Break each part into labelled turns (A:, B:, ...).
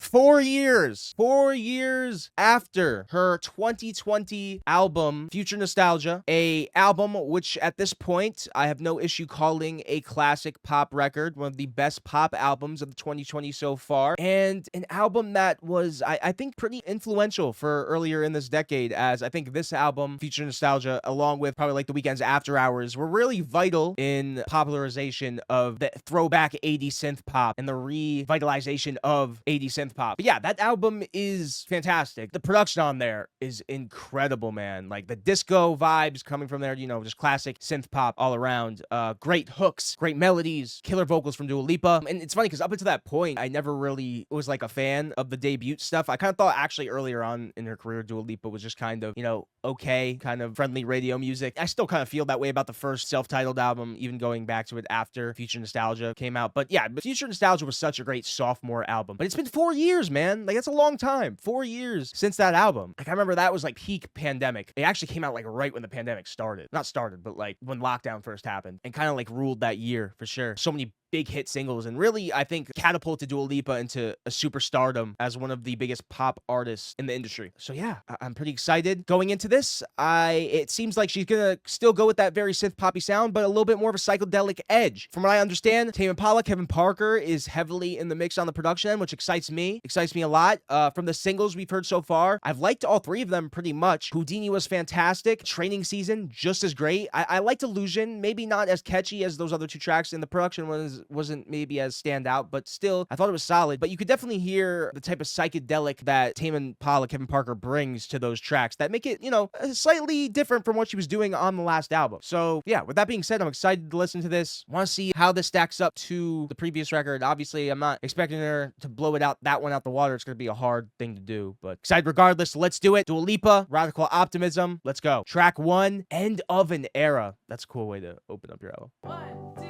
A: 4 years after her 2020 album, Future Nostalgia, a album which at this point I have no issue calling a classic pop record, one of the best pop albums of the 2020 so far, and an album that was, I think, pretty influential for earlier in this decade, as I think this album, Future Nostalgia, along with probably like The Weeknd's After Hours, were really vital in popularization of the throwback 80s synth pop and the revitalization of 80s synth pop. But yeah, that album is fantastic. The production on there is incredible, man. Like the disco vibes coming from there, you know, just classic synth pop all around. Great hooks, great melodies, killer vocals from Dua Lipa. And it's funny because up until that point, I never really was like a fan of the debut stuff. I kind of thought actually earlier on in her career, Dua Lipa was just kind of, you know, okay, kind of friendly radio music. I still kind of feel that way about the first self-titled album, even going back to it after Future Nostalgia came out. But yeah, Future Nostalgia was such a great sophomore album. But it's been 4 years, man. Like, that's a long time. 4 years since that album. Like, I remember that was like peak pandemic. It actually came out like right when the pandemic started. Not started, but like when lockdown first happened, and kind of like ruled that year for sure. So many big hit singles, and really, I think, catapulted Dua Lipa into a superstardom as one of the biggest pop artists in the industry. So yeah, I'm pretty excited going into this. It seems like she's gonna still go with that very synth poppy sound, but a little bit more of a psychedelic edge. From what I understand, Tame Impala, Kevin Parker is heavily in the mix on the production end, which excites me a lot. From the singles we've heard so far, I've liked all three of them pretty much. Houdini was fantastic. Training Season, just as great. I liked Illusion, maybe not as catchy as those other two tracks, and the production wasn't maybe as standout, but still, I thought it was solid. But you could definitely hear the type of psychedelic that Tame Impala, Kevin Parker brings to those tracks that make it, you know, slightly different from what she was doing on the last album. So yeah, with that being said, I'm excited to listen to this. Want to see how this stacks up to the previous record. Obviously, I'm not expecting her to blow that one out the water. It's going to be a hard thing to do, but excited regardless. So let's do it. Dua Lipa, Radical Optimism. Let's go. Track 1, End of an Era. That's a cool way to open up your album.
B: 1, 2,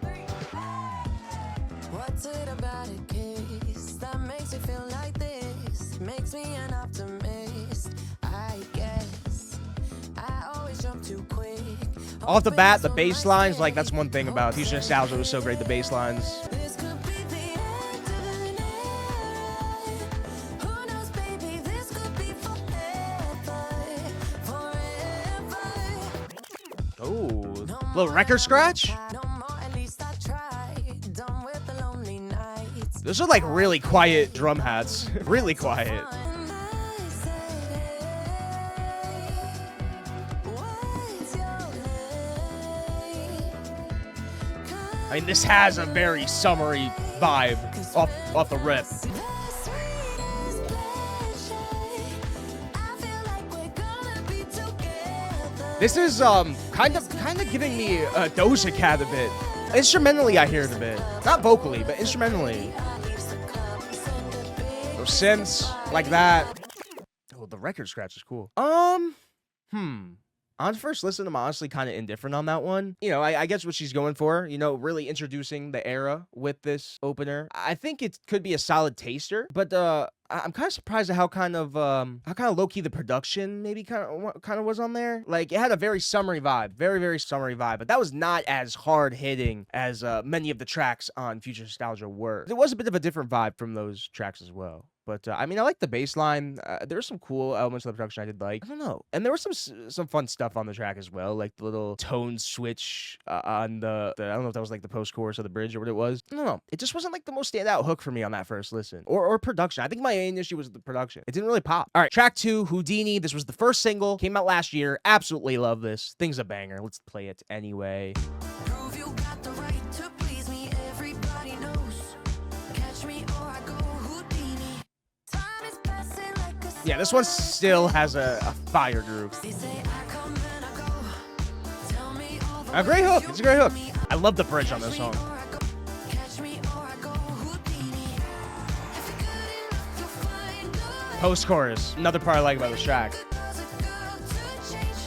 B: 3. What's it about a case that makes you feel like this? Makes me an optimist, I guess. I always jump too quick.
A: Off the bat, the bass lines, like, that's one thing about Future Nostalgia was so great, the bass lines.
B: This could be the end of an era. Who knows, baby, this could be forever.
A: Oh, little record scratch? Those are like really quiet drum hats. Really quiet. I mean, this has a very summery vibe off the rip. This is kind of giving me a Doja Cat a bit. Instrumentally, I hear it a bit. Not vocally, but instrumentally. Those synths like that. Oh, the record scratch is cool. On first listen, I'm honestly kind of indifferent on that one. You know, I guess what she's going for, you know, really introducing the era with this opener. I think it could be a solid taster, but I'm kind of surprised at how kind of low key the production maybe kind of was on there. Like, it had a very summery vibe, very summery vibe, but that was not as hard hitting as many of the tracks on Future Nostalgia were. There was a bit of a different vibe from those tracks as well. But, I mean, I like the bass line. There were some cool elements of the production I did like. I don't know. And there was some fun stuff on the track as well, like the little tone switch on the I don't know if that was like the post-chorus or the bridge or what it was. I don't know. It just wasn't like the most standout hook for me on that first listen. Or production. I think my main issue was the production. It didn't really pop. All right, track 2, Houdini. This was the first single. Came out last year. Absolutely love this. Thing's a banger. Let's play it anyway.
B: Prove you got the right to please me, everybody knows. Catch me or I go Houdini. Time is passing like a
A: Yeah, this one still has a fire groove.
B: They say I come and I go. Tell me all the
A: A great hook. It's a great hook.
B: ways you
A: I love the bridge on this song.
B: catch me or I go Houdini. If you're good enough, you'll find a
A: Post-chorus. Another part I like about this track.
B: cause a girl to change.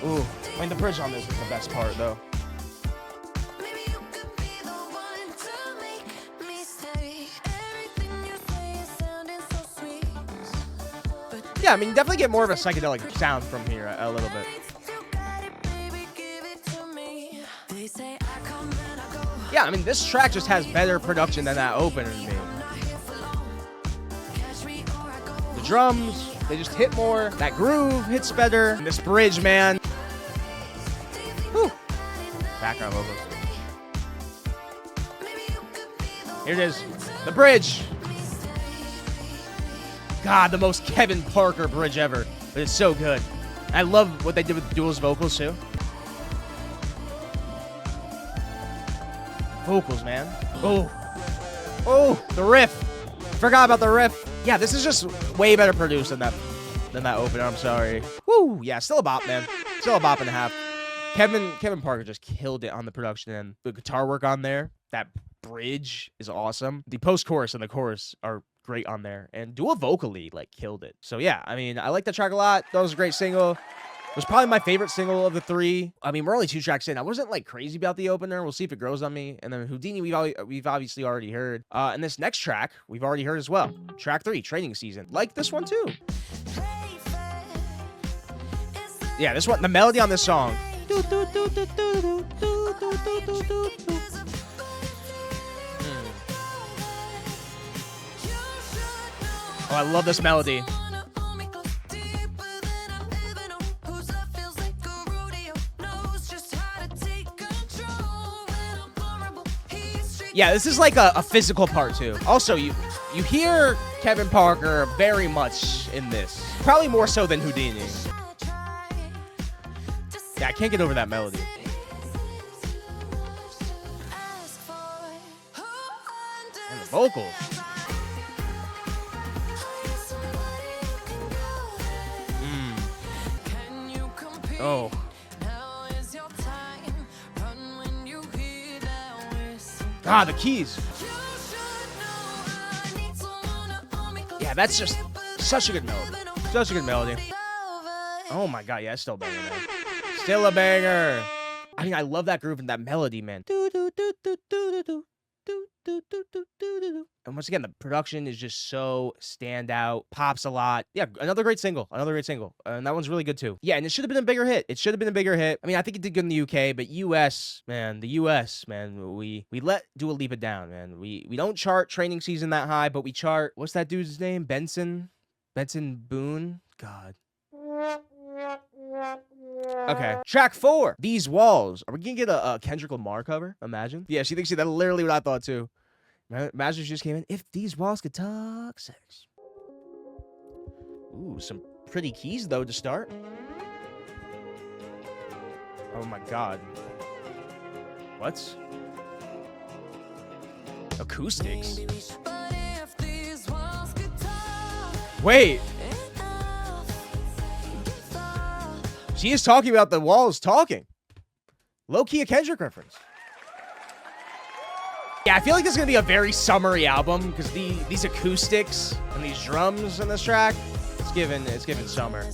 A: Ooh. I mean, the bridge on this is the best part, though.
B: Maybe you could be the one to make me stay. Everything you say is sounding so sweet. But
A: Yeah, I mean, you definitely get more of a psychedelic sound from here a little bit.
B: you got it, baby, give it to me. They say I come and I go.
A: Yeah, I mean, this track just has better production than that opener to me.
B: I'm not here for long.
A: drums, they just hit more. That groove hits better. And this bridge, man. Whew. Background vocals. Here it is. The bridge. God, the most Kevin Parker bridge ever. But it's so good. I love what they did with Duel's vocals, too. Vocals, man. Oh. Oh, the riff. Forgot about the riff. Yeah, this is just way better produced than that opener. I'm sorry. Woo. Yeah, still a bop, man. Still a bop and a half. Kevin Parker just killed it on the production and the guitar work on there. That bridge is awesome. The post-chorus and the chorus are great on there. And Duel vocally, like, killed it. So, yeah, I mean, I like that track a lot. That was a great single. It was probably my favorite single of the three. I mean, we're only 2 tracks in. I wasn't, like, crazy about the opener. We'll see if it grows on me. And then Houdini, we've obviously already heard. And this next track, we've already heard as well. Track 3, Training Season. Like this one, too. Yeah, this one, the melody on this song. Oh, I love this melody. Yeah, this is like a physical part too. Also, you hear Kevin Parker very much in this. Probably more so than Houdini. Yeah, I can't get over that melody. And the vocals. Oh. Ah, the keys. Yeah, that's just such a good melody. Such a good melody. Oh my god, yeah, it's still a banger, man. Still a banger. I mean, I love that groove and that melody, man. And once again, the production is just so standout. Pops a lot. Yeah, another great single. Another great single. And that one's really good too. Yeah, and it should have been a bigger hit. It should have been a bigger hit. I mean, I think it did good in the UK, but US, man, the US, man, we let Dua Lipa down, man. We don't chart Training Season that high, but we chart, what's that dude's name? Benson Boone? God. Okay, track 4. These Walls. Are we gonna get a Kendrick Lamar cover? Imagine. Yeah, she thinks that's literally what I thought too. Imagine she just came in. If these walls could talk sex. Ooh, some pretty keys though to start. Oh my god. What? Acoustics. Wait. She is talking about the walls talking. Low-key a Kendrick reference. Yeah, I feel like this is going to be a very summery album because these acoustics and these drums in this track, it's given summer.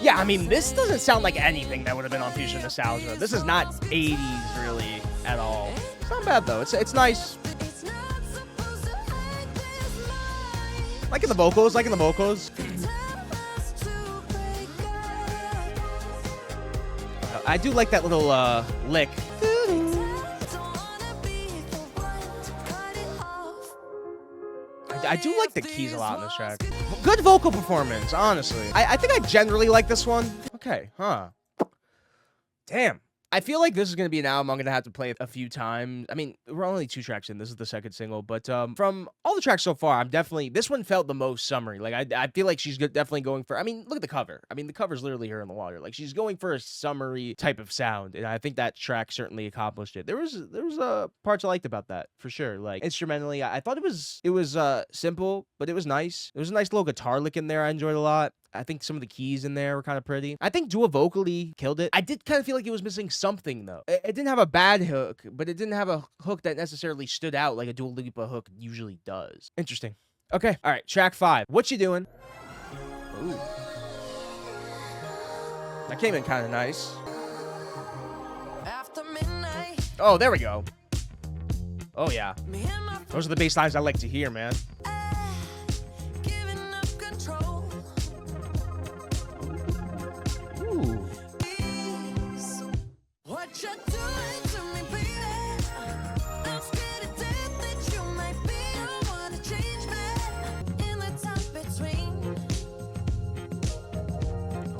A: Yeah, I mean, this doesn't sound like anything that would have been on Future Nostalgia. This is not 80s really at all. It's not bad though. It's nice. Liking the vocals, I do like that little lick. I do like the keys a lot in this track. Good vocal performance, honestly. I think I generally like this one. Okay, huh. Damn. I feel like this is going to be an album I'm going to have to play a few times. I mean, we're only 2 tracks in. This is the second single. But from all the tracks so far, this one felt the most summery. Like, I feel like she's definitely going for, I mean, look at the cover. I mean, the cover's literally her in the water. Like, she's going for a summery type of sound. And I think that track certainly accomplished it. There was parts I liked about that, for sure. Like, instrumentally, I thought it was simple, but it was nice. There was a nice little guitar lick in there I enjoyed a lot. I think some of the keys in there were kind of pretty. I think Dua vocally killed it. I did kind of feel like it was missing something, though. It didn't have a bad hook, but it didn't have a hook that necessarily stood out like a Dua Lipa hook usually does. Interesting. Okay. All right. Track 5. What you doing? Ooh. That came in kind of nice. Oh, there we go. Oh, yeah. Those are the bass lines I like to hear, man.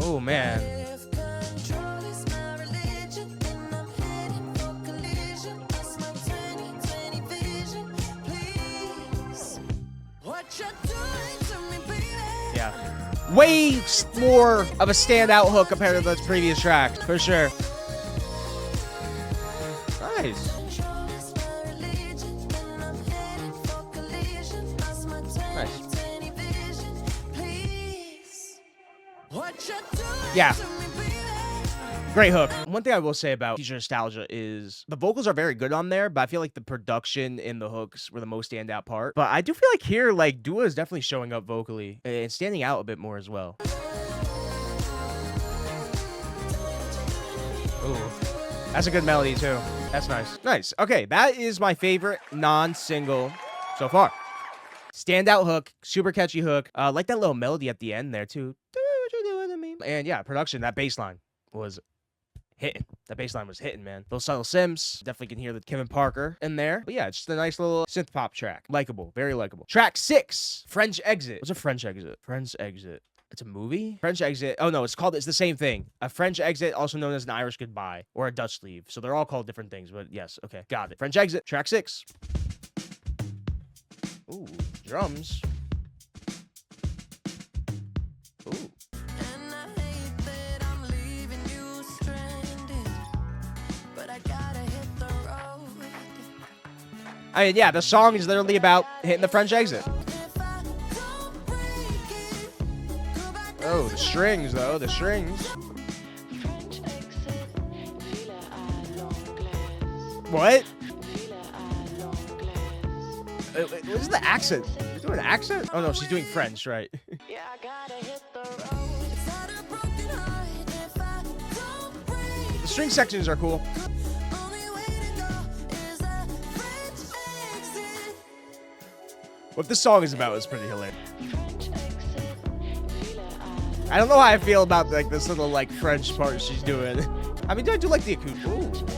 A: Oh, man.
B: If control is my religion, then I'm heading for collision. That's my 2020 vision. Please, what you doing to me, baby?
A: Yeah. Way more of a standout hook compared to the previous tracks, for sure. Nice.
B: Control is my religion, then I'm heading for collision. That's my 2020 vision. Please, what you doing
A: Yeah.
B: to me, baby?
A: Great hook. One thing I will say about Future Nostalgia is the vocals are very good on there, but I feel like the production in the hooks were the most standout part. But I do feel like here, like, Dua is definitely showing up vocally and standing out a bit more as well. Ooh. That's a good melody, too. That's nice. Nice. Okay, that is my favorite non-single so far. Standout hook, super catchy hook. Like that little melody at the end there, too. Do what you doing to me. And yeah, production, that bass line was hitting. That bass line was hitting, man. Those subtle sims. Definitely can hear the Kevin Parker in there. But yeah, it's just a nice little synth pop track. Likeable. Very likable. Track 6. French Exit. What's a French Exit? French Exit. It's a movie? French Exit. Oh, no, it's the same thing. A French Exit, also known as an Irish Goodbye or a Dutch Leave. So they're all called different things, but yes. Okay, got it. French Exit. Track 6. Ooh, drums. Ooh.
B: And I hate that I'm leaving you stranded, but I gotta hit the road.
A: I mean, yeah, the song is literally about hitting the French exit.
B: If I don't break it, go back to
A: Oh, the strings, though. The strings.
C: French exit, Villa à l'anglaise.
A: What?
C: Villa à l'anglaise.
A: What is the accent? She's doing an accent? Oh, no, she's doing French, right?
C: Yeah, I gotta hit the road.
B: it's not a broken heart. If I don't break,
A: The string sections are cool.
B: only way to go is a French exit.
A: What this song is about is pretty hilarious.
C: French exit, Villa à
A: I don't know how I feel about like this little like French part she's doing. I mean, I do like the acoustic.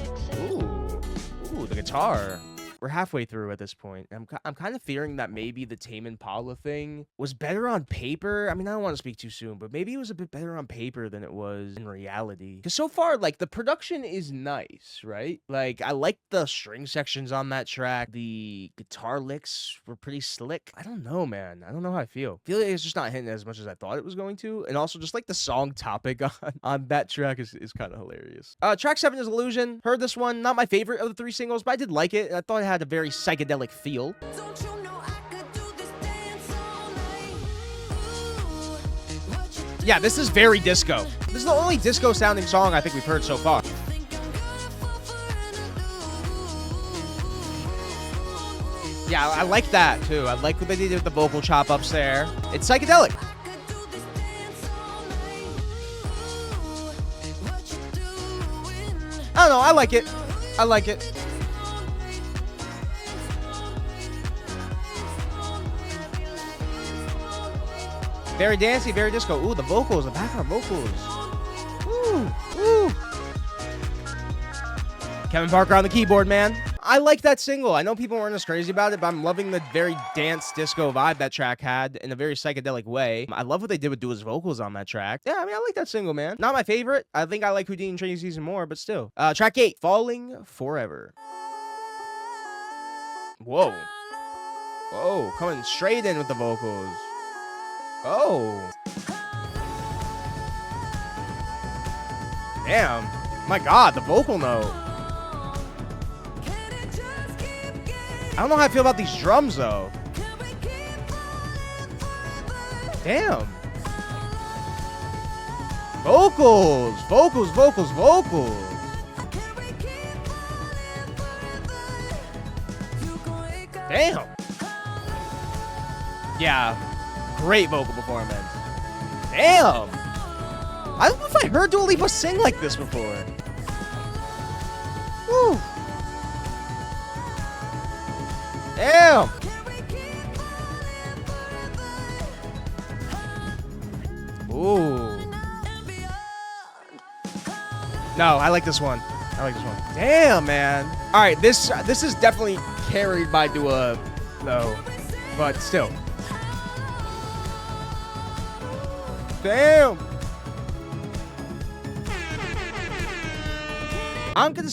A: Ooh, the guitar. We're halfway through at this point. I'm kind of fearing that maybe the Tame Impala thing was better on paper. I mean, I don't want to speak too soon, but maybe it was a bit better on paper than it was in reality. Because so far, like, the production is nice, right? Like, I like the string sections on that track. The guitar licks were pretty slick. I don't know, man. I don't know how I feel. I feel like it's just not hitting as much as I thought it was going to. And also, just like the song topic on that track is kind of hilarious. Track 7 is Illusion. Heard this one. Not my favorite of the 3 singles, but I did like it. And I thought it had a very psychedelic feel.
B: Don't you know I could do this dance all night? Ooh, what you
A: Yeah, this is very disco. This is the only disco sounding song I think we've heard so far.
B: think I'm gonna fall for
A: Yeah, I like that too. I like what they did with the vocal chop ups there. It's psychedelic.
B: I could do this dance all night. Ooh, what you doing?
A: I don't know. I like it. I like it. Very dancey, very disco. Ooh, the vocals, the background vocals. Ooh, ooh. Kevin Parker on the keyboard, man. I like that single. I know people weren't as crazy about it, but I'm loving the very dance disco vibe that track had in a very psychedelic way. I love what they did with Dua's vocals on that track. Yeah, I mean, I like that single, man. Not my favorite. I think I like Houdini and Training Season more, but still. Track 8, Falling Forever. Whoa. Whoa, coming straight in with the vocals. Oh. Damn. My God, the vocal note.
B: Can it just keep getting?
A: I don't know how I feel about these drums, though.
B: Can we keep falling forever?
A: Damn. Vocals. Vocals, vocals, vocals.
B: Can we keep falling forever? You can wake up.
A: Damn. Yeah. Great vocal performance. Damn. I don't know if I heard Dua Lipa sing like this before. Woo. Damn.
B: Can we keep falling forever?
A: Ooh.
B: And beyond.
A: No, I like this one. I like this one. Damn, man. All right, this is definitely carried by Dua, though, but still. Damn. I'm gonna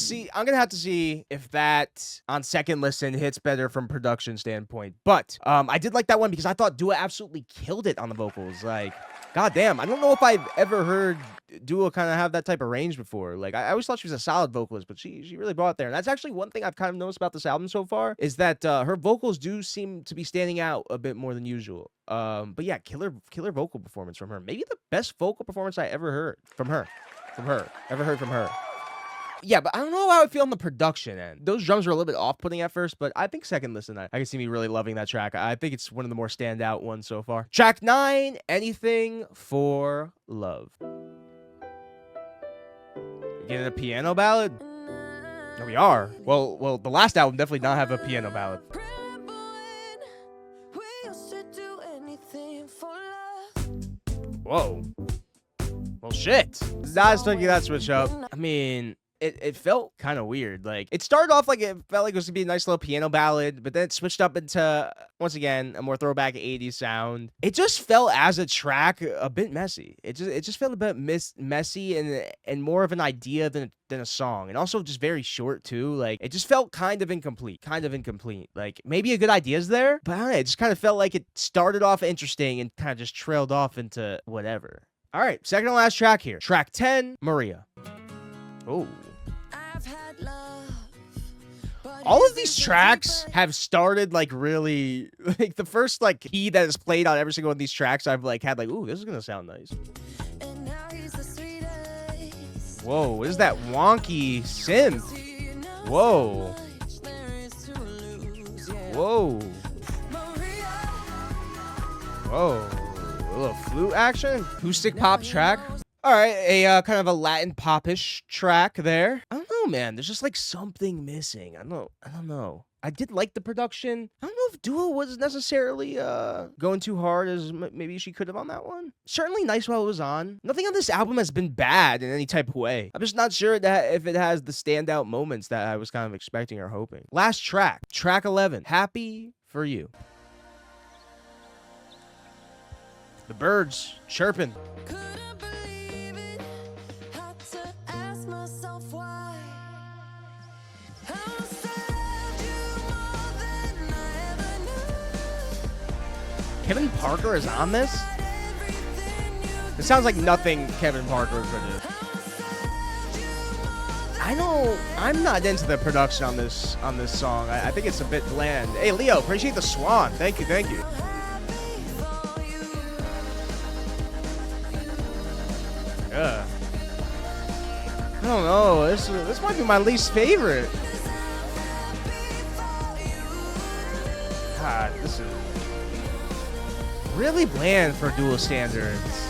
A: have to see if that on second listen hits better from production standpoint. But I did like that one because I thought Dua absolutely killed it on the vocals. Like, goddamn, I don't know if I've ever heard Dua kind of have that type of range before. Like, I always thought she was a solid vocalist, but she really brought it there. And that's actually one thing I've kind of noticed about this album so far is that her vocals do seem to be standing out a bit more than usual. But yeah, killer vocal performance from her. Maybe the best vocal performance I ever heard from her. Ever heard from her. Yeah, but I don't know how I feel on the production end. Those drums were a little bit off-putting at first, but I think second listen, I can see me really loving that track. I think it's one of the more standout ones so far. Track 9, Anything for Love. Getting a piano ballad? Here we are. Well, the last album definitely did not have a piano ballad. Whoa. Well, shit. I was thinking that switch up. I mean, it felt kind of weird. Like, it started off like it felt like it was gonna be a nice little piano ballad, but then it switched up into, once again, a more throwback 80s sound. It just felt as a track a bit messy. It just felt a bit messy and more of an idea than a song, and also just very short too. Like, it just felt kind of incomplete. Like, maybe a good idea's there, but I don't know, it just kind of felt like it started off interesting and kind of just trailed off into whatever. All right, second to last track here. Track 10, Maria. Oh. All of these tracks have started like really, like the first like key that is played on every single one of these tracks, I've like had like, ooh, this is gonna sound nice. Whoa, what is that wonky synth? Whoa. Whoa. Whoa. A little flute action? Acoustic pop track? All right, a kind of a Latin popish track there. I don't know, man. There's just like something missing. I don't know. I did like the production. I don't know if Dua was necessarily going too hard as maybe she could have on that one. Certainly nice while it was on. Nothing on this album has been bad in any type of way. I'm just not sure that if it has the standout moments that I was kind of expecting or hoping. Last track, track 11, Happy for You. The birds chirping. Kevin Parker is on this? It sounds like nothing Kevin Parker produced. I'm not into the production on this song. I think it's a bit bland. Hey, Leo, appreciate the swan. Thank you. Yeah. I don't know. This might be my least favorite. God, this is really bland for dual standards.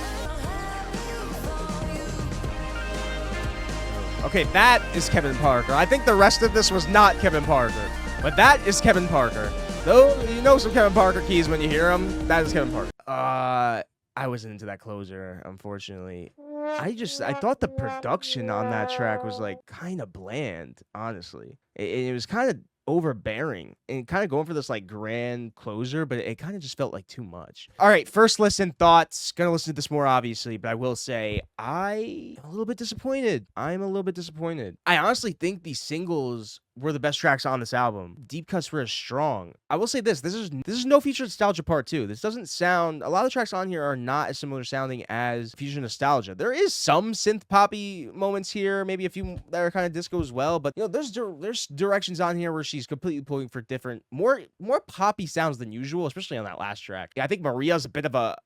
A: Okay, that is Kevin Parker. I think the rest of this was not Kevin Parker, but that is Kevin Parker. Though you know some Kevin Parker keys when you hear them, that is Kevin Parker. I wasn't into that closer, unfortunately. I thought the production on that track was like kind of bland, honestly. It was kind of overbearing and kind of going for this like grand closer, but it kind of just felt like too much. All right, first listen thoughts. Gonna listen to this more obviously, but I will say I'm a little bit disappointed. I honestly think these singles were the best tracks on this album. Deep cuts were strong. I will say this is no Future Nostalgia Part 2. This doesn't sound, a lot of the tracks on here are not as similar sounding as Future Nostalgia. There is some synth poppy moments here, maybe a few that are kind of disco as well, but you know, there's directions on here where she's completely pulling for different, more poppy sounds than usual, especially on that last track. Yeah, I think Maria's a bit of a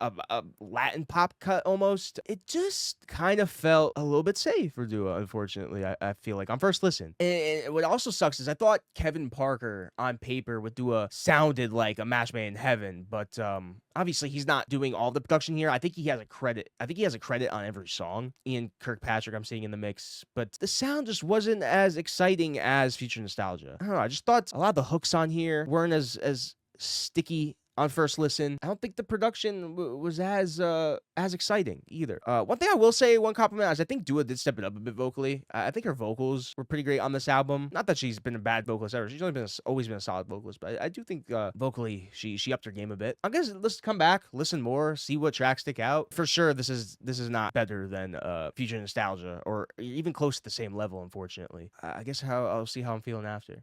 A: Latin pop cut almost. It just kind of felt a little bit safe for Dua, unfortunately. I feel like on first listen. And what also sucks is I thought Kevin Parker on paper with Dua sounded like a match made in heaven, but obviously he's not doing all the production here. I think he has a credit on every song. Ian Kirkpatrick I'm seeing in the mix, but the sound just wasn't as exciting as Future Nostalgia. I don't know, I just thought a lot of the hooks on here weren't as sticky on first listen. I don't think the production was as exciting either. One thing I will say, one compliment, is I think Dua did step it up a bit vocally. I think her vocals were pretty great on this album. Not that she's been a bad vocalist ever. She's always been a solid vocalist, but I do think vocally she upped her game a bit. I guess let's come back, listen more, see what tracks stick out. For sure, this is not better than Future Nostalgia or even close to the same level. Unfortunately, I guess I'll see how I'm feeling after.